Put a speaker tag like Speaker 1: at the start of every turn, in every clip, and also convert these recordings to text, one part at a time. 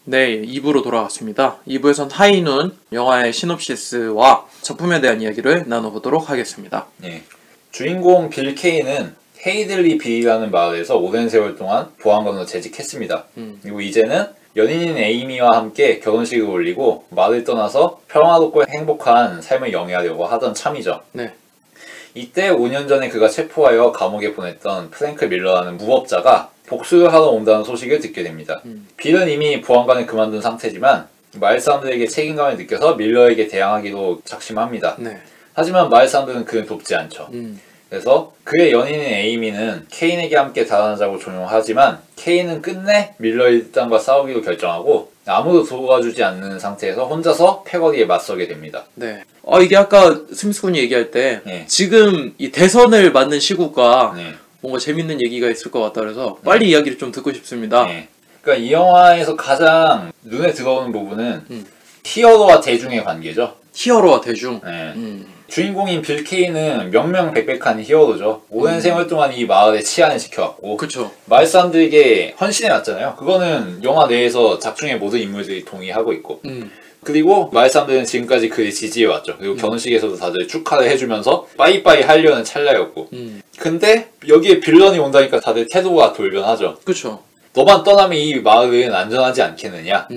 Speaker 1: 네, 2부로 돌아왔습니다. 2부에선 하이눈 영화의 시놉시스와 작품에 대한 이야기를 나눠보도록 하겠습니다.
Speaker 2: 네, 주인공 빌 케이는 헤이들리 빌이라는 마을에서 오랜 세월 동안 보안관으로 재직했습니다. 그리고 이제는 연인인 에이미와 함께 결혼식을 올리고 마을을 떠나서 평화롭고 행복한 삶을 영위하려고 하던 참이죠.
Speaker 1: 네.
Speaker 2: 이때 5년 전에 그가 체포하여 감옥에 보냈던 프랭크 밀러라는 무법자가 복수를 하러 온다는 소식을 듣게 됩니다. 빌은 이미 보안관을 그만둔 상태지만 마을 사람들에게 책임감을 느껴서 밀러에게 대항하기로 작심합니다.
Speaker 1: 네.
Speaker 2: 하지만 마을 사람들은 그를 돕지 않죠. 그래서 그의 연인인 에이미는 케인에게 함께 달아나자고 종용하지만 케인은 끝내 밀러 일당과 싸우기로 결정하고 아무도 도와주지 않는 상태에서 혼자서 패거리에 맞서게 됩니다.
Speaker 1: 네. 이게 아까 스미스 군이 얘기할 때
Speaker 2: 네.
Speaker 1: 지금 이 대선을 맞는 시국과
Speaker 2: 네.
Speaker 1: 뭔가 재밌는 얘기가 있을 것 같다 그래서 빨리 이야기를 좀 듣고 싶습니다.
Speaker 2: 네. 그러니까 이 영화에서 가장 눈에 들어오는 부분은 히어로와 대중의 관계죠.
Speaker 1: 히어로와 대중.
Speaker 2: 네. 주인공인 빌 케이는 명명백백한 히어로죠. 오랜 세월 동안 이 마을의 치안을 지켜왔고
Speaker 1: 그쵸.
Speaker 2: 마을 사람들에게 헌신해왔잖아요. 그거는 영화 내에서 작중의 모든 인물들이 동의하고 있고 그리고 마을 사람들은 지금까지 그를 지지해왔죠. 그리고 결혼식에서도 다들 축하를 해주면서 빠이빠이 하려는 찰나였고 근데 여기에 빌런이 온다니까 다들 태도가 돌변하죠.
Speaker 1: 그쵸.
Speaker 2: 너만 떠나면 이 마을은 안전하지 않겠느냐.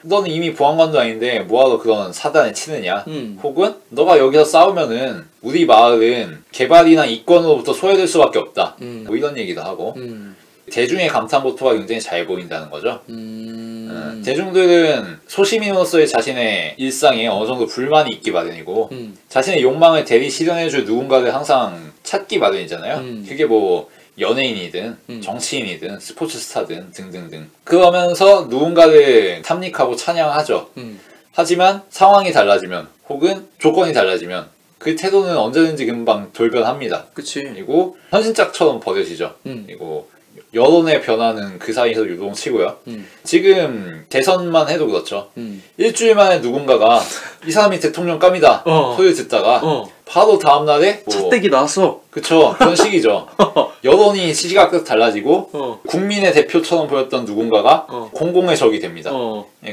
Speaker 2: 너는 이미 보안관도 아닌데 뭐하러 그런 사단에 치느냐. 혹은 너가 여기서 싸우면은 우리 마을은 개발이나 이권으로부터 소외될 수밖에 없다. 뭐 이런 얘기도 하고 대중의 감탄보토가 굉장히 잘 보인다는 거죠. 대중들은 소시민으로서의 자신의 일상에 어느 정도 불만이 있기 마련이고 자신의 욕망을 대리 실현해줄 누군가를 항상 찾기 마련이잖아요. 그게 뭐 연예인이든 정치인이든 스포츠 스타든 등등등. 그러면서 누군가를 탐닉하고 찬양하죠. 하지만 상황이 달라지면 혹은 조건이 달라지면 그 태도는 언제든지 금방 돌변합니다.
Speaker 1: 그치.
Speaker 2: 그리고 헌신짝처럼 버려지죠. 그리고 여론의 변화는 그 사이에서 유동치고요. 지금 대선만 해도 그렇죠. 일주일 만에 누군가가 이 사람이 대통령감이다 소리를 듣다가 바로 다음날에
Speaker 1: 찻대기 나왔어.
Speaker 2: 그쵸. 그런 식이죠. 여론이 시시각각 달라지고 국민의 대표처럼 보였던 누군가가 공공의 적이 됩니다.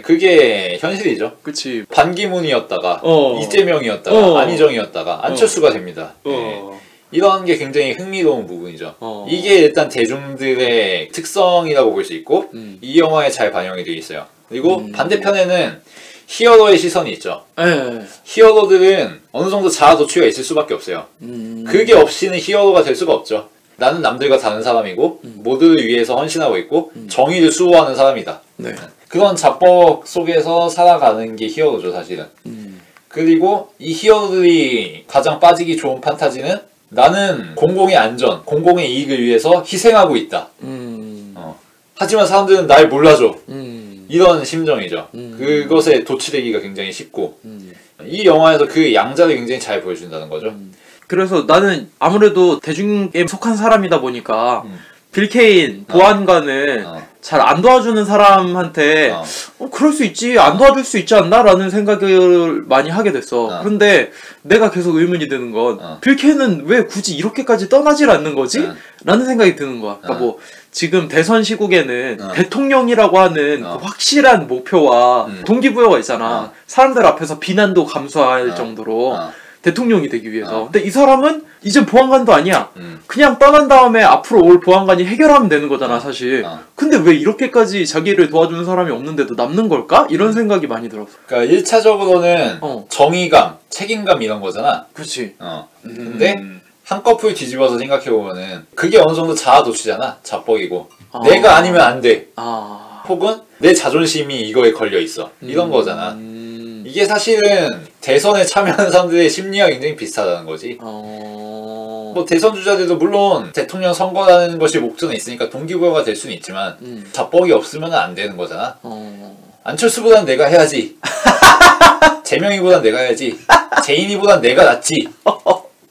Speaker 2: 그게 현실이죠.
Speaker 1: 그치.
Speaker 2: 반기문이었다가 이재명이었다가 안희정이었다가 안철수가 됩니다. 이런 게 굉장히 흥미로운 부분이죠. 이게 일단 대중들의 특성이라고 볼 수 있고 이 영화에 잘 반영이 되어 있어요. 그리고 반대편에는 히어로의 시선이 있죠. 히어로들은 어느 정도 자아 도취가 있을 수밖에 없어요. 그게 없이는 히어로가 될 수가 없죠. 나는 남들과 다른 사람이고 모두를 위해서 헌신하고 있고 정의를 수호하는 사람이다.
Speaker 1: 네.
Speaker 2: 그런 잡법 속에서 살아가는 게 히어로죠, 사실은. 그리고 이 히어로들이 가장 빠지기 좋은 판타지는 나는 공공의 안전, 공공의 이익을 위해서 희생하고 있다. 하지만 사람들은 날 몰라줘. 이런 심정이죠. 그것에 도취되기가 굉장히 쉽고 이 영화에서 그 양자를 굉장히 잘 보여준다는 거죠.
Speaker 1: 그래서 나는 아무래도 대중에 속한 사람이다 보니까 빌 케인 보안관은 잘 안 도와주는 사람한테 그럴 수 있지, 안 도와줄 수 있지 않나? 라는 생각을 많이 하게 됐어. 그런데 내가 계속 의문이 드는 건 빌 케인은 왜 굳이 이렇게까지 떠나질 않는 거지? 라는 생각이 드는 거야. 그러니까 뭐 지금 대선 시국에는 대통령이라고 하는 그 확실한 목표와 동기부여가 있잖아. 사람들 앞에서 비난도 감수할 정도로 대통령이 되기 위해서. 근데 이 사람은 이제 보안관도 아니야. 그냥 떠난 다음에 앞으로 올 보안관이 해결하면 되는 거잖아, 사실. 근데 왜 이렇게까지 자기를 도와주는 사람이 없는데도 남는 걸까? 이런 생각이 많이 들었어.
Speaker 2: 그러니까 1차적으로는 정의감, 책임감 이런 거잖아.
Speaker 1: 그렇지.
Speaker 2: 근데 한꺼풀 뒤집어서 생각해보면은 그게 어느 정도 자아 도취잖아. 자뻑이고. 내가 아니면 안 돼. 혹은 내 자존심이 이거에 걸려 있어. 이런 거잖아. 이게 사실은 대선에 참여하는 사람들의 심리와 굉장히 비슷하다는 거지. 뭐 대선 주자들도 물론 대통령 선거라는 것이 목전에 있으니까 동기부여가 될 수는 있지만 자뻑이 없으면 안 되는 거잖아. 안철수보단 내가 해야지. 재명이보단 내가 해야지. 재인이보단 내가 낫지.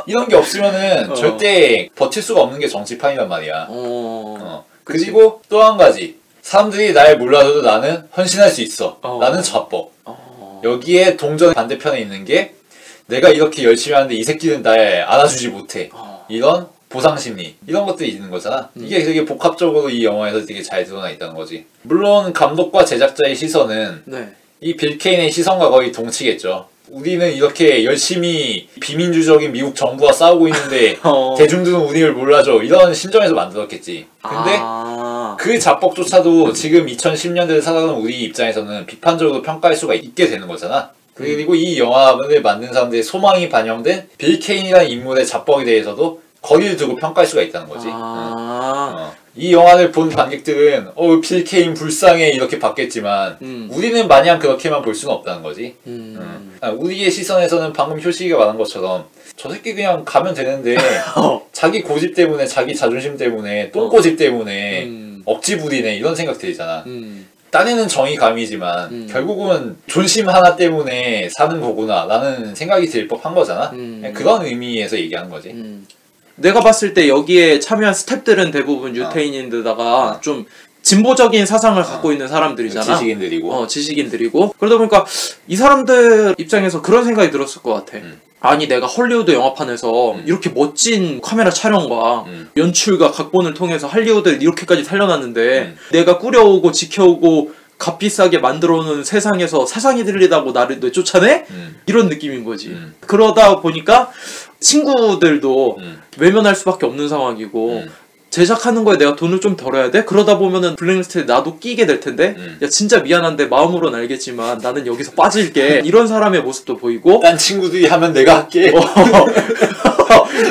Speaker 2: 이런 게 없으면은 절대 버틸 수가 없는 게 정치판이란 말이야. 그리고 또 한 가지. 사람들이 날 몰라줘도 나는 헌신할 수 있어. 나는 자뻑. 여기에 동전 반대편에 있는 게 내가 이렇게 열심히 하는데 이 새끼는 날 알아주지 못해. 이런 보상심리 이런 것들이 있는 거잖아. 이게 되게 복합적으로 이 영화에서 되게 잘 드러나 있다는 거지. 물론 감독과 제작자의 시선은
Speaker 1: 네.
Speaker 2: 이 빌 케인의 시선과 거의 동치겠죠. 우리는 이렇게 열심히 비민주적인 미국 정부와 싸우고 있는데 대중들은 우리를 몰라줘 이런 심정에서 만들었겠지. 근데 그 자뻑조차도 지금 2010년대를 살아가는 우리 입장에서는 비판적으로 평가할 수가 있게 되는 거잖아. 그리고 이 영화를 만든 사람들의 소망이 반영된 빌 케인이라는 인물의 자뻑에 대해서도 거리를 두고 평가할 수가 있다는 거지. 이 영화를 본 관객들은 빌 케인 불쌍해 이렇게 봤겠지만 우리는 마냥 그렇게만 볼 수는 없다는 거지. 우리의 시선에서는 방금 효식이가 말한 것처럼 저 새끼 그냥 가면 되는데 자기 고집 때문에 자기 자존심 때문에 똥고집 때문에 억지 부리네 이런 생각 들잖아. 딴에는 정의감이지만 결국은 존심 하나 때문에 사는 거구나 라는 생각이 들 법한 거잖아. 그런 의미에서 얘기하는 거지.
Speaker 1: 내가 봤을 때 여기에 참여한 스태프들은 대부분 유태인인데다가 좀 진보적인 사상을 갖고 있는 사람들이잖아.
Speaker 2: 지식인들이고.
Speaker 1: 지식인들이고. 그러다 보니까 이 사람들 입장에서 그런 생각이 들었을 것 같아. 아니 내가 헐리우드 영화판에서 이렇게 멋진 카메라 촬영과 연출과 각본을 통해서 할리우드를 이렇게까지 살려놨는데 내가 꾸려오고 지켜오고 값비싸게 만들어오는 세상에서 사상이 들리다고 나를 내쫓아내? 이런 느낌인 거지. 그러다 보니까 친구들도 외면할 수밖에 없는 상황이고 제작하는 거에 내가 돈을 좀 덜어야 돼? 그러다 보면은 블랙리스트에 나도 끼게 될 텐데 야 진짜 미안한데 마음으로는 알겠지만 나는 여기서 빠질게 이런 사람의 모습도 보이고
Speaker 2: 딴 친구들이 하면 내가 할게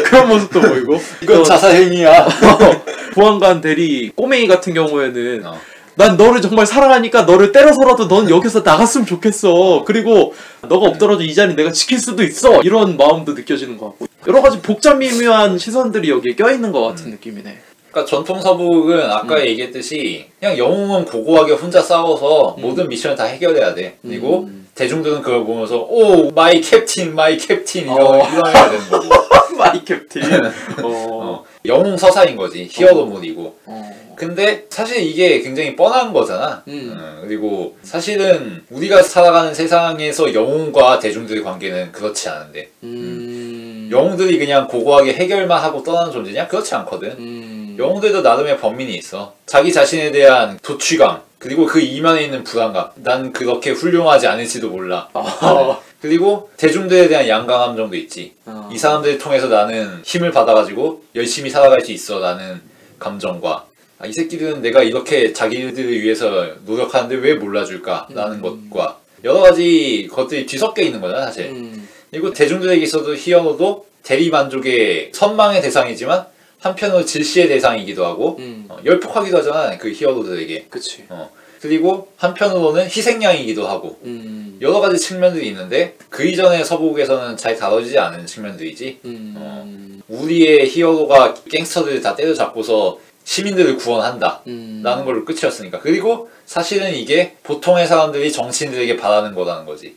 Speaker 1: 그런 모습도 보이고
Speaker 2: 이건 자살행위야.
Speaker 1: 보안관 대리 꼬맹이 같은 경우에는 난 너를 정말 사랑하니까 너를 때려서라도 넌 여기서 나갔으면 좋겠어. 그리고 너가 없더라도 이 자리 내가 지킬 수도 있어. 이런 마음도 느껴지는 것 같고 여러 가지 복잡미묘한 시선들이 여기에 껴있는 것 같은 느낌이네.
Speaker 2: 그러니까 전통 서북은 아까 얘기했듯이 그냥 영웅은 고고하게 혼자 싸워서 모든 미션을 다 해결해야 돼. 그리고 대중들은 그걸 보면서 오 마이 캡틴 마이 캡틴 이러야 되는 거고.
Speaker 1: 마이 캡틴.
Speaker 2: 영웅 서사인 거지. 히어로물이고. 근데 사실 이게 굉장히 뻔한 거잖아. 그리고 사실은 우리가 살아가는 세상에서 영웅과 대중들의 관계는 그렇지 않은데 영웅들이 그냥 고고하게 해결만 하고 떠나는 존재냐? 그렇지 않거든. 영웅들도 나름의 번민이 있어. 자기 자신에 대한 도취감 그리고 그 이면에 있는 불안감. 난 그렇게 훌륭하지 않을지도 몰라. 그리고 대중들에 대한 양강함 정도 있지. 이 사람들을 통해서 나는 힘을 받아가지고 열심히 살아갈 수 있어 라는 감정과 이 새끼들은 내가 이렇게 자기들을 위해서 노력하는데 왜 몰라줄까 라는 것과 여러 가지 것들이 뒤섞여 있는 거잖아 사실. 그리고 대중들에게 있어도 히어로도 대리만족의 선망의 대상이지만 한편으로 질시의 대상이기도 하고 열폭하기도 하잖아 그 히어로들에게.
Speaker 1: 그치.
Speaker 2: 그리고 한편으로는 희생양이기도 하고 여러 가지 측면들이 있는데 그 이전의 서부에서는 잘 다뤄지지 않은 측면들이지. 우리의 히어로가 갱스터들을 다 때려잡고서 시민들을 구원한다 라는 걸로 끝이었으니까. 그리고 사실은 이게 보통의 사람들이 정치인들에게 바라는 거라는 거지.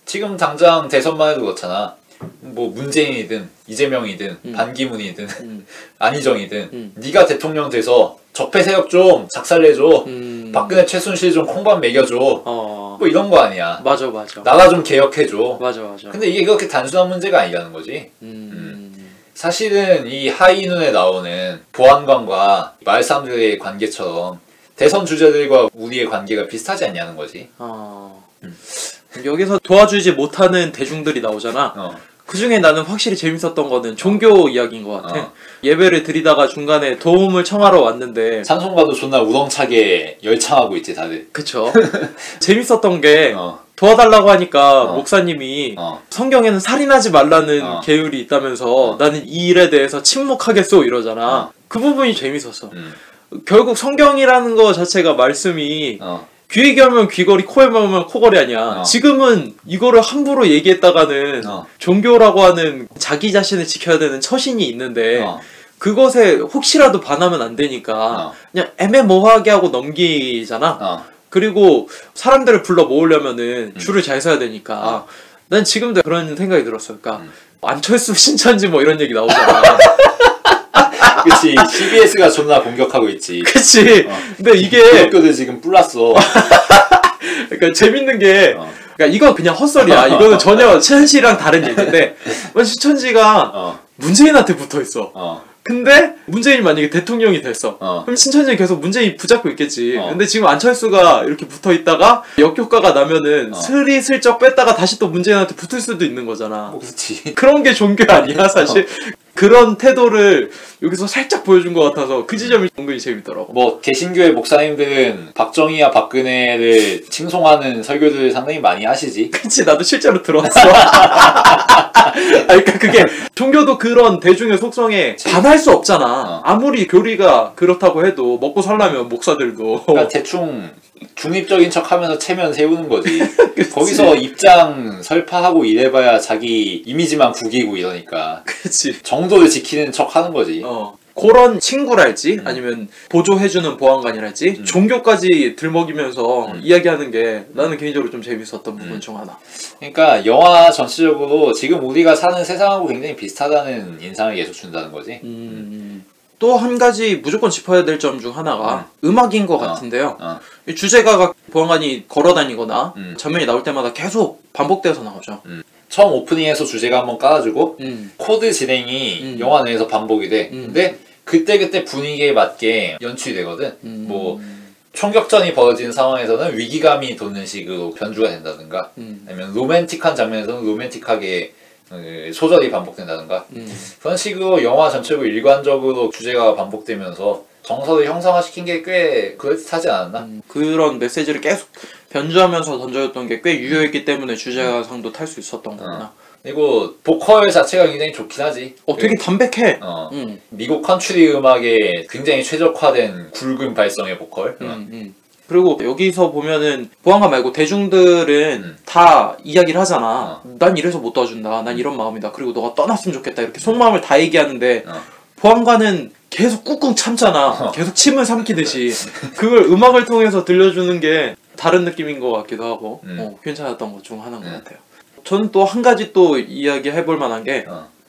Speaker 2: 지금 당장 대선만 해도 그렇잖아. 뭐 문재인이든 이재명이든 반기문이든 안희정이든 네가 대통령 돼서 적폐 세력 좀 작살내줘. 박근혜 최순실 좀 콩밥 먹여줘. 뭐 이런 거 아니야.
Speaker 1: 맞아.
Speaker 2: 나라 좀 개혁해줘.
Speaker 1: 맞아.
Speaker 2: 근데 이게 그렇게 단순한 문제가 아니라는 거지. 사실은 이 하이눈에 나오는 보안관과 마을 사람들의 관계처럼 대선 주자들과 우리의 관계가 비슷하지 않냐는 거지.
Speaker 1: 여기서 도와주지 못하는 대중들이 나오잖아. 그 중에 나는 확실히 재밌었던 거는 종교 이야기인 것 같아. 예배를 드리다가 중간에 도움을 청하러 왔는데
Speaker 2: 찬송가도 존나 우렁차게 열창하고 있지 다들.
Speaker 1: 그쵸. 재밌었던 게 도와달라고 하니까 목사님이 성경에는 살인하지 말라는 계율이 있다면서 나는 이 일에 대해서 침묵하겠소 이러잖아. 그 부분이 재밌었어. 결국 성경이라는 거 자체가 말씀이 귀에 겨면 귀걸이, 코에 겨면 코걸이 아니야. 지금은 이거를 함부로 얘기했다가는 종교라고 하는 자기 자신을 지켜야 되는 처신이 있는데 그것에 혹시라도 반하면 안 되니까 그냥 애매모호하게 하고 넘기잖아. 그리고 사람들을 불러 모으려면은 줄을 잘 서야 되니까 난 지금도 그런 생각이 들었어. 그러니까 안철수 신천지 뭐 이런 얘기 나오잖아.
Speaker 2: 그치. CBS가 존나 공격하고 있지.
Speaker 1: 그치. 근데 이게
Speaker 2: 학교들 지금 뿔났어.
Speaker 1: 그러니까 재밌는 게 그러니까 이건 그냥 헛소리야. 이거는 전혀 신천지랑 다른 얘기인데 신천지가 문재인한테 붙어있어. 근데 문재인이 만약에 대통령이 됐어. 그럼 신천지는 계속 문재인 붙잡고 있겠지. 근데 지금 안철수가 이렇게 붙어있다가 역효과가 나면은 슬쩍 뺐다가 다시 또 문재인한테 붙을 수도 있는 거잖아.
Speaker 2: 그렇지.
Speaker 1: 그런 게 종교 아니야 사실. 그런 태도를 여기서 살짝 보여준 것 같아서 그 지점이 은근히 재밌더라고.
Speaker 2: 뭐 개신교의 목사님들은 박정희와 박근혜를 칭송하는 설교들을 상당히 많이 하시지.
Speaker 1: 그치, 나도 실제로 들었어. 그러니까 그게 종교도 그런 대중의 속성에 반할 수 없잖아. 아무리 교리가 그렇다고 해도 먹고 살려면 목사들도
Speaker 2: 그러니까 대충 중립적인 척하면서 체면 세우는 거지. 거기서 입장 설파하고 이래봐야 자기 이미지만 구기고 이러니까.
Speaker 1: 그치.
Speaker 2: 정도를 지키는 척하는 거지.
Speaker 1: 그런 친구랄지 아니면 보조해주는 보안관이랄지 종교까지 들먹이면서 이야기하는 게 나는 개인적으로 좀 재밌었던 부분 중 하나.
Speaker 2: 그러니까 영화 전체적으로 지금 우리가 사는 세상하고 굉장히 비슷하다는 인상을 계속 준다는 거지.
Speaker 1: 또 한 가지 무조건 짚어야 될 점 중 하나가 음악인 것 같은데요. 이 주제가가 보안관이 걸어다니거나 장면이 나올 때마다 계속 반복되어서 나오죠.
Speaker 2: 처음 오프닝에서 주제가 한번 깔아주고 코드 진행이 영화 내에서 반복이 돼. 근데 그때그때 분위기에 맞게 연출이 되거든. 뭐 총격전이 벌어지는 상황에서는 위기감이 돋는 식으로 변주가 된다든가 아니면 로맨틱한 장면에서는 로맨틱하게 소절이 반복된다든가 그런 식으로 영화 전체로 일관적으로 주제가 반복되면서 정서를 형상화시킨 게 꽤 그럴듯하지 않았나?
Speaker 1: 그런 메시지를 계속 변주하면서 던져줬던 게 꽤 유효했기 때문에 주제가상도 탈 수 있었던 거구나.
Speaker 2: 그리고 보컬 자체가 굉장히 좋긴 하지.
Speaker 1: 되게 담백해.
Speaker 2: 미국 컨트리 음악에 굉장히 최적화된 굵은 발성의 보컬.
Speaker 1: 그리고 여기서 보면은 보안관 말고 대중들은 다 이야기를 하잖아. 난 이래서 못 도와준다. 난 이런 마음이다. 그리고 너가 떠났으면 좋겠다. 이렇게 속마음을 다 얘기하는데 보안관은 계속 꾹꾹 참잖아. 계속 침을 삼키듯이. 그걸 음악을 통해서 들려주는 게 다른 느낌인 것 같기도 하고 괜찮았던 것 중 하나인 것 같아요. 저는 또 한 가지 또 이야기해볼 만한 게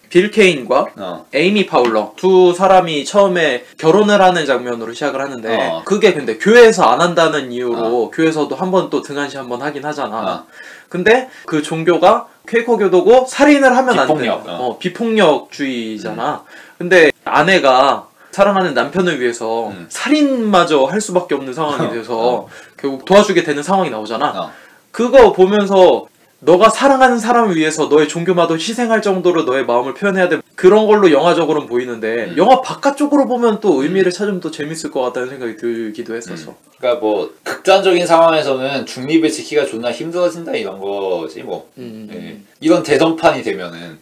Speaker 1: 빌 케인과 에이미 파울러 두 사람이 처음에 결혼을 하는 장면으로 시작을 하는데 그게 근데 교회에서 안 한다는 이유로 교회에서도 한 번 또 등한시 한 번 하긴 하잖아. 근데 그 종교가 퀘이커교도고 살인을 하면 안 돼. 비폭력주의잖아. 근데 아내가 사랑하는 남편을 위해서 살인마저 할 수밖에 없는 상황이 돼서 결국 도와주게 되는 상황이 나오잖아. 그거 보면서 너가 사랑하는 사람을 위해서 너의 종교마도 희생할 정도로 너의 마음을 표현해야 돼. 그런 걸로 영화적으로는 보이는데 영화 바깥쪽으로 보면 또 의미를 찾으면 또 재밌을 것 같다는 생각이 들기도 했었어.
Speaker 2: 그러니까 뭐 극단적인 상황에서 중립을 지키기가 존나 힘들어진다 이런 거지 뭐. 이런 대전판이 되면은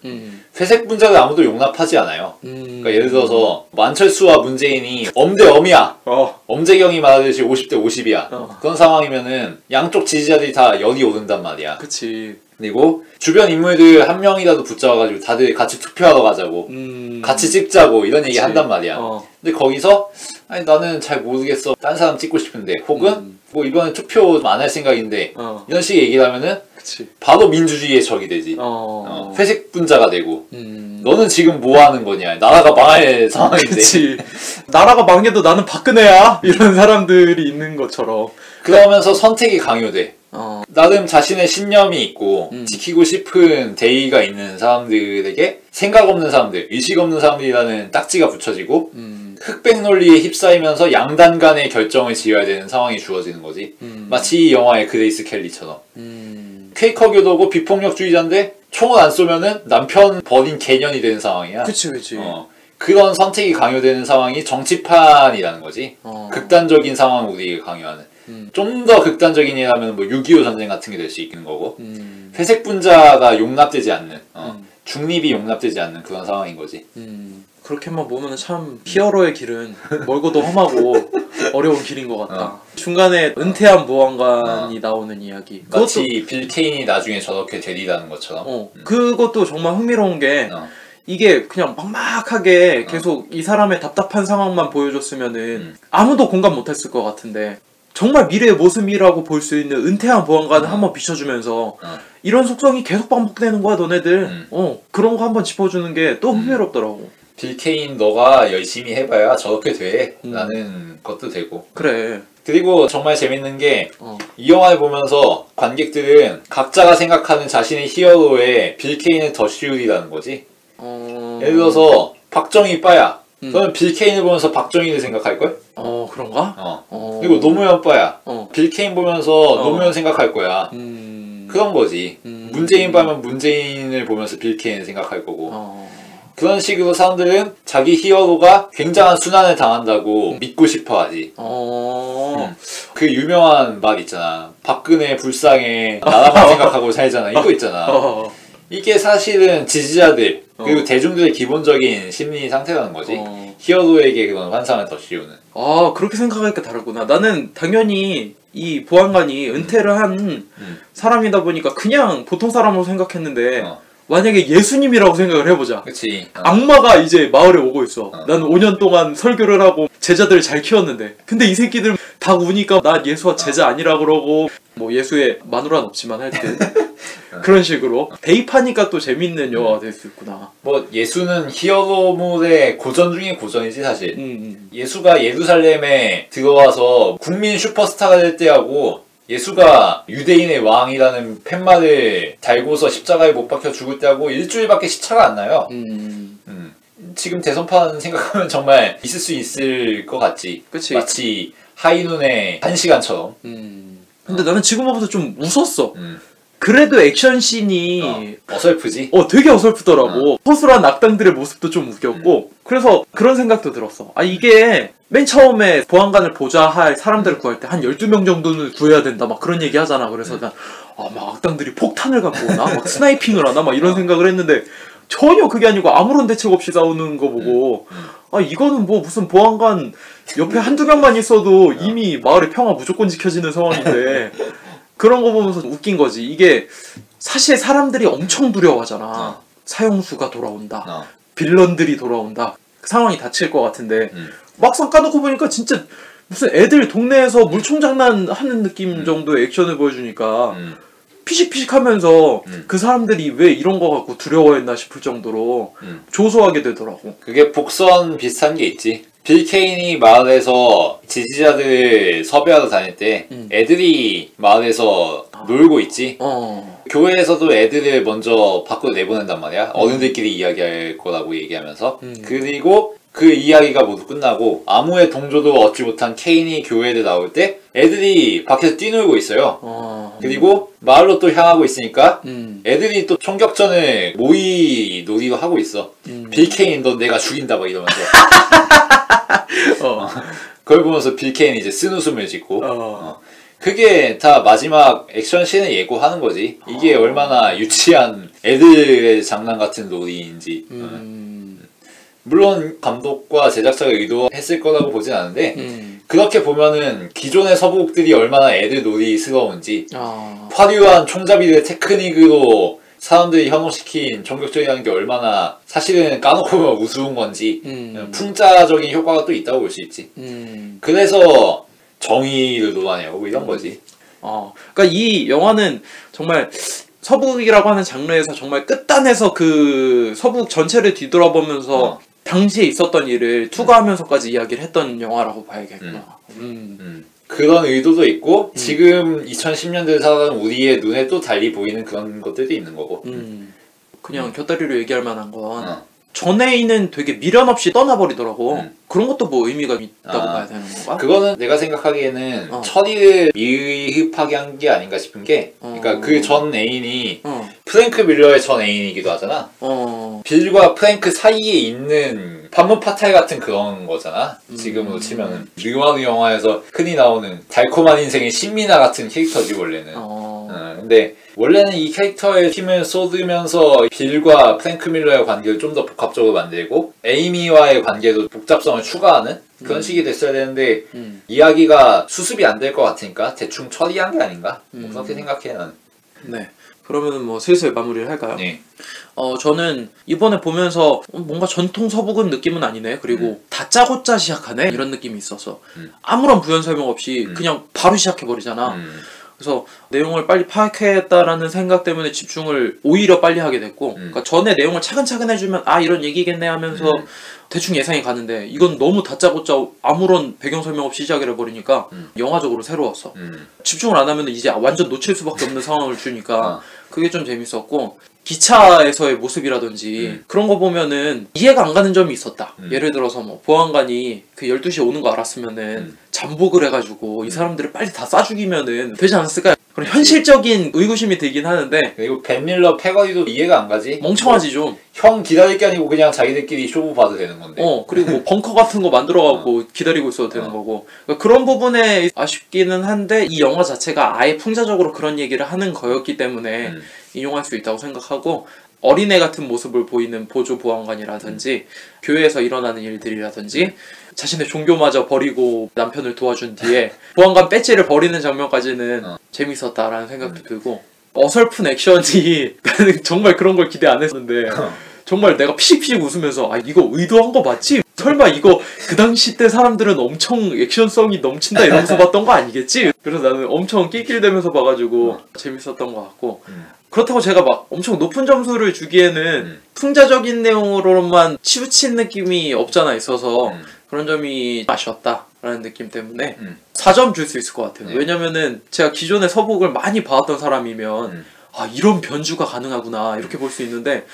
Speaker 2: 회색 분자를 아무도 용납하지 않아요. 그러니까 예를 들어서 안철수와 문재인이 엄대엄이야. 엄재경이 말하듯이 50대 50이야. 그런 상황이면은 양쪽 지지자들이 다 열이 오른단 말이야.
Speaker 1: 그치.
Speaker 2: 그리고 주변 인물들 한 명이라도 붙잡아가지고 다들 같이 투표하러 가자고 같이 찍자고 이런 얘기 한단 말이야. 근데 거기서 아니 나는 잘 모르겠어 딴 사람 찍고 싶은데 혹은 뭐 이번에 투표 안 할 생각인데 이런 식의 얘기를 하면은 바로 민주주의의 적이 되지. 회색 분자가 되고 너는 지금 뭐 하는 거냐. 나라가 망할 상황인데.
Speaker 1: 그치. 나라가 망해도 나는 박근혜야 이런 사람들이 있는 것처럼.
Speaker 2: 그러면서 선택이 강요돼. 나름 자신의 신념이 있고 지키고 싶은 대의가 있는 사람들에게 생각 없는 사람들, 의식 없는 사람들이라는 딱지가 붙여지고 흑백 논리에 휩싸이면서 양단 간의 결정을 지어야 되는 상황이 주어지는 거지. 마치 이 영화의 그레이스 켈리처럼. 퀘이커 교도고 비폭력주의자인데 총을 안 쏘면은 남편 버린 개년이 되는 상황이야.
Speaker 1: 그치.
Speaker 2: 그런 선택이 강요되는 상황이 정치판이라는 거지. 극단적인 상황을 우리에게 강요하는. 좀 더 극단적인 예라면 뭐 6.25 전쟁 같은 게 될 수 있는 거고 회색 분자가 용납되지 않는 중립이 용납되지 않는 그런 상황인 거지.
Speaker 1: 그렇게만 보면 참 히어로의 길은 멀고도 험하고 어려운 길인 것 같다. 중간에 은퇴한 보안관이 나오는 이야기.
Speaker 2: 마치 빌 케인이 나중에 저렇게 되리라는 것처럼.
Speaker 1: 그것도 정말 흥미로운 게 이게 그냥 막막하게 계속 이 사람의 답답한 상황만 보여줬으면은 아무도 공감 못했을 것 같은데 정말 미래의 모습이라고 볼 수 있는 은퇴한 보안관을 한번 비춰주면서 이런 속성이 계속 반복되는 거야 너네들. 그런 거 한번 짚어주는 게 또 흥미롭더라고.
Speaker 2: 빌 케인 너가 열심히 해봐야 저렇게 돼 라는 것도 되고.
Speaker 1: 그래.
Speaker 2: 그리고 정말 재밌는 게 이 영화를 보면서 관객들은 각자가 생각하는 자신의 히어로에 빌 케인을 더 씌우리라는 거지. 예를 들어서 박정희 빠야. 너는 빌 케인을 보면서 박정희를 생각할걸?
Speaker 1: 그런가?
Speaker 2: 그리고 노무현 빠야. 빌 케인 보면서 노무현 생각할 거야. 그런 거지. 문재인 빠면 문재인을 보면서 빌 케인을 생각할 거고. 그런 식으로 사람들은 자기 히어로가 굉장한 순환을 당한다고 믿고 싶어 하지. 그 유명한 말 있잖아. 박근혜 불쌍해. 나라만 생각하고 살잖아. 이거 있잖아. 이게 사실은 지지자들 그리고 대중들의 기본적인 심리 상태라는 거지. 히어로에게 그런 환상을 더 씌우는.
Speaker 1: 그렇게 생각하니까 다르구나. 나는 당연히 이 보안관이 은퇴를 한 사람이다 보니까 그냥 보통 사람으로 생각했는데 만약에 예수님이라고 생각을 해보자.
Speaker 2: 그치.
Speaker 1: 악마가 이제 마을에 오고 있어. 나는 5년 동안 설교를 하고 제자들을 잘 키웠는데 근데 이 새끼들 다 우니까 난 예수와 제자 아니라 그러고 뭐 예수의 마누라는 없지만 하여튼 그런 식으로 대입하니까 또 재밌는 영화가 될 수 있구나.
Speaker 2: 뭐 예수는 히어로물의 고전 중에 고전이지 사실. 예수가 예루살렘에 들어와서 국민 슈퍼스타가 될 때하고 예수가 유대인의 왕이라는 팻말을 달고서 십자가에 못 박혀 죽을 때하고 일주일밖에 시차가 안 나요. 지금 대선판 생각하면 정말 있을 수 있을 것 같지.
Speaker 1: 그치.
Speaker 2: 마치 하이눈의 1시간처럼.
Speaker 1: 근데 나는 지금 와서 좀 웃었어. 그래도 액션씬이
Speaker 2: 어설프지?
Speaker 1: 되게 어설프더라고. 허술한 악당들의 모습도 좀 웃겼고 그래서 그런 생각도 들었어. 이게 맨 처음에 보안관을 보자 할 사람들을 구할 때 한 12명 정도는 구해야 된다 막 그런 얘기 하잖아. 그래서 난 막 악당들이 폭탄을 갖고 오나? 막 스나이핑을 하나? 막 이런 생각을 했는데 전혀 그게 아니고 아무런 대책 없이 싸우는 거 보고 이거는 뭐 무슨 보안관 옆에 한두 명만 있어도 이미 마을의 평화 무조건 지켜지는 상황인데 그런 거 보면서 웃긴 거지. 이게 사실 사람들이 엄청 두려워하잖아. 사형수가 돌아온다. 빌런들이 돌아온다. 상황이 닥칠 것 같은데 막상 까놓고 보니까 진짜 무슨 애들 동네에서 물총장난 하는 느낌 정도의 액션을 보여주니까 피식피식하면서 그 사람들이 왜 이런 거 갖고 두려워했나 싶을 정도로 조소하게 되더라고.
Speaker 2: 그게 복선 비슷한 게 있지. 빌 케인이 마을에서 지지자들 섭외하러 다닐 때 애들이 마을에서 놀고 있지. 교회에서도 애들을 먼저 밖으로 내보낸단 말이야. 어른들끼리 이야기할 거라고 얘기하면서. 그리고 그 이야기가 모두 끝나고 아무의 동조도 얻지 못한 케인이 교회를 나올 때 애들이 밖에서 뛰놀고 있어요. 그리고 마을로 또 향하고 있으니까 애들이 또 총격전을 모의 놀이로 하고 있어. 빌 케인 너 내가 죽인다 막 이러면서. 그걸 보면서 빌 케인이 이제 쓴웃음을 짓고 그게 다 마지막 액션씬을 예고하는 거지. 이게 얼마나 유치한 애들의 장난 같은 놀이인지. 물론 감독과 제작자가 의도했을 거라고 보진 않은데 그렇게 보면은 기존의 서부극들이 얼마나 애들 놀이스러운지 화려한 총잡이의 테크닉으로 사람들이 현혹시킨 총격전이라는 게 얼마나 사실은 까놓고 보면 우스운 건지 풍자적인 효과가 또 있다고 볼 수 있지. 그래서 정의를 논하냐고 이런 거지.
Speaker 1: 그러니까 이 영화는 정말 서부극이라고 하는 장르에서 정말 끝단에서 그 서부극 전체를 뒤돌아보면서 당시에 있었던 일을 투과하면서까지 이야기를 했던 영화라고 봐야겠구나.
Speaker 2: 그런 의도도 있고 지금 2010년대에 살아가는 우리의 눈에 또 달리 보이는 그런 것들도 있는 거고.
Speaker 1: 그냥 곁다리로 얘기할 만한 건 전애인은 되게 미련 없이 떠나버리더라고. 그런 것도 뭐 의미가 있다고 봐야 되는 건가?
Speaker 2: 그거는 내가 생각하기에는 처리를 미흡하게 한 게 아닌가 싶은 게 그러니까 그 전 애인이 프랭크 밀러의 전 애인이기도 하잖아. 빌과 프랭크 사이에 있는 판문 파탈 같은 그런 거잖아. 지금으로 치면은 르와르 영화에서 흔히 나오는 달콤한 인생의 신미나 같은 캐릭터지 원래는. 근데 원래는 이 캐릭터에 힘을 쏟으면서 빌과 프랭크 밀러의 관계를 좀 더 복합적으로 만들고 에이미와의 관계도 복잡성을 추가하는 그런 식이 됐어야 되는데 이야기가 수습이 안 될 것 같으니까 대충 처리한 게 아닌가? 뭐 그렇게 생각해 나는.
Speaker 1: 네. 그러면은 뭐 슬슬 마무리를 할까요?
Speaker 2: 네.
Speaker 1: 저는 이번에 보면서 뭔가 전통 서부극 느낌은 아니네. 그리고 다짜고짜 시작하네. 이런 느낌이 있어서 아무런 부연 설명 없이 그냥 바로 시작해버리잖아. 그래서 내용을 빨리 파악했다라는 생각 때문에 집중을 오히려 빨리 하게 됐고 그러니까 전에 내용을 차근차근 해주면 이런 얘기겠네 하면서 대충 예상이 가는데 이건 너무 다짜고짜 아무런 배경 설명 없이 시작을 해버리니까 영화적으로 새로웠어. 집중을 안 하면 이제 완전 놓칠 수밖에 없는 상황을 주니까 그게 좀 재밌었고, 기차에서의 모습이라든지 그런 거 보면은 이해가 안 가는 점이 있었다. 예를 들어서 뭐 보안관이 그 12시에 오는 거 알았으면은 잠복을 해가지고 이 사람들을 빨리 다 쏴 죽이면은 되지 않았을까? 그런 현실적인 의구심이 들긴 하는데,
Speaker 2: 그리고 벤 밀러 패거리도 이해가 안 가지?
Speaker 1: 멍청하지 좀.
Speaker 2: 형 기다릴 게 아니고 그냥 자기들끼리 쇼부 봐도 되는 건데.
Speaker 1: 그리고 뭐 벙커 같은 거 만들어갖고 기다리고 있어도 되는 거고. 그러니까 그런 부분에 아쉽기는 한데, 이 영화 자체가 아예 풍자적으로 그런 얘기를 하는 거였기 때문에 인용할 수 있다고 생각하고, 어린애 같은 모습을 보이는 보조 보안관이라든지 교회에서 일어나는 일들이라든지 자신의 종교마저 버리고 남편을 도와준 뒤에 보안관 배지를 버리는 장면까지는 재밌었다라는 생각도 들고, 어설픈 액션이 나는 정말 그런 걸 기대 안 했었는데 정말 내가 피식피식 웃으면서 아 이거 의도한 거 맞지? 설마 이거 그 당시 때 사람들은 엄청 액션성이 넘친다 이러면서 봤던 거 아니겠지? 그래서 나는 엄청 낄낄대면서 봐가지고 재밌었던 것 같고, 그렇다고 제가 막 엄청 높은 점수를 주기에는 풍자적인 내용으로만 치우친 느낌이 없잖아 있어서 그런 점이 아쉬웠다라는 느낌 때문에 4점 줄 수 있을 것 같아요. 왜냐면은 제가 기존에 서복을 많이 봐왔던 사람이면 아 이런 변주가 가능하구나 이렇게 볼 수 있는데,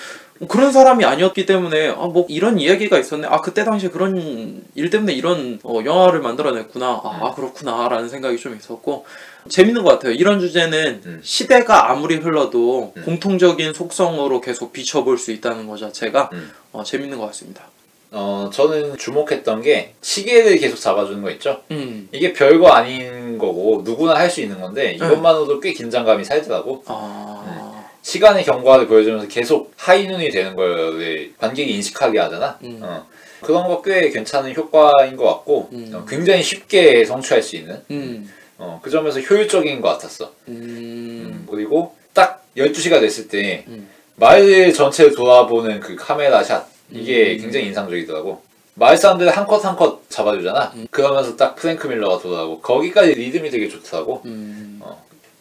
Speaker 1: 그런 사람이 아니었기 때문에 아 뭐 이런 이야기가 있었네, 아 그때 당시에 그런 일 때문에 이런 영화를 만들어냈구나, 아 그렇구나 라는 생각이 좀 있었고 재밌는 것 같아요. 이런 주제는 시대가 아무리 흘러도 공통적인 속성으로 계속 비춰볼 수 있다는 것 자체가 재밌는 것 같습니다.
Speaker 2: 저는 주목했던 게 시계를 계속 잡아주는 거 있죠? 이게 별거 아닌 거고 누구나 할 수 있는 건데 이것만으로도 꽤 긴장감이 살더라고. 시간의 경과를 보여주면서 계속 하이눈이 되는 걸 관객이 인식하게 하잖아. 그런 거 꽤 괜찮은 효과인 것 같고 굉장히 쉽게 성취할 수 있는 그 점에서 효율적인 것 같았어. 그리고 딱 12시가 됐을 때 마을 전체를 돌아보는 그 카메라 샷, 이게 굉장히 인상적이더라고. 마을 사람들을 한 컷 한 컷 잡아주잖아. 그러면서 딱 프랭크 밀러가 돌아오고 거기까지 리듬이 되게 좋더라고.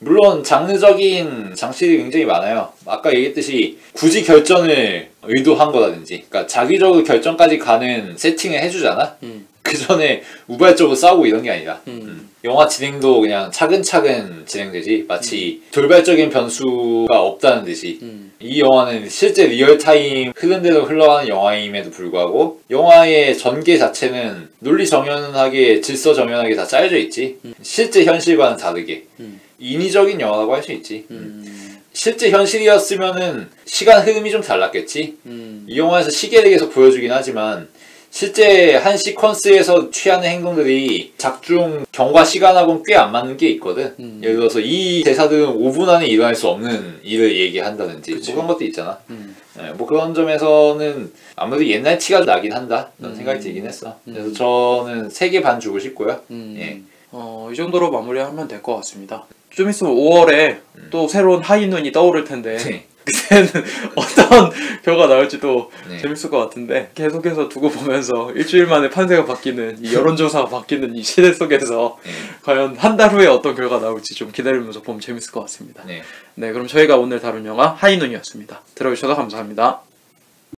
Speaker 2: 물론 장르적인 장치들이 굉장히 많아요. 아까 얘기했듯이 굳이 결전을 의도한 거라든지, 그러니까 자기적으로 결전까지 가는 세팅을 해주잖아. 그 전에 우발적으로 싸우고 이런 게 아니라 영화 진행도 그냥 차근차근 진행되지, 마치 돌발적인 변수가 없다는 듯이 이 영화는 실제 리얼타임 흐른 대로 흘러가는 영화임에도 불구하고 영화의 전개 자체는 논리정연하게 질서정연하게 다 짜여져 있지. 실제 현실과는 다르게 인위적인 영화라고 할 수 있지. 실제 현실이었으면은 시간 흐름이 좀 달랐겠지. 이 영화에서 시계를 계속 보여주긴 하지만 실제 한 시퀀스에서 취하는 행동들이 작중 경과 시간하고는 꽤 안 맞는 게 있거든. 예를 들어서 이 대사들은 5분 안에 일어날 수 없는 일을 얘기한다든지 뭐 그런 것도 있잖아. 네, 뭐 그런 점에서는 아무래도 옛날 티가 나긴 한다 그런 생각이 들긴 했어. 그래서 저는 3개 반 주고 싶고요. 예.
Speaker 1: 이 정도로 마무리하면 될 것 같습니다. 좀 있으면 5월에 또 새로운 하이눈이 떠오를 텐데 그때는 어떤 결과 나올지도 재밌을 것 같은데, 계속해서 두고 보면서 일주일 만에 판세가 바뀌는, 이 여론조사가 바뀌는 이 시대 속에서 과연 한 달 후에 어떤 결과 나올지 좀 기다리면서 보면 재밌을 것 같습니다. 네, 그럼 저희가 오늘 다룬 영화 하이눈이었습니다. 들어주셔서 감사합니다.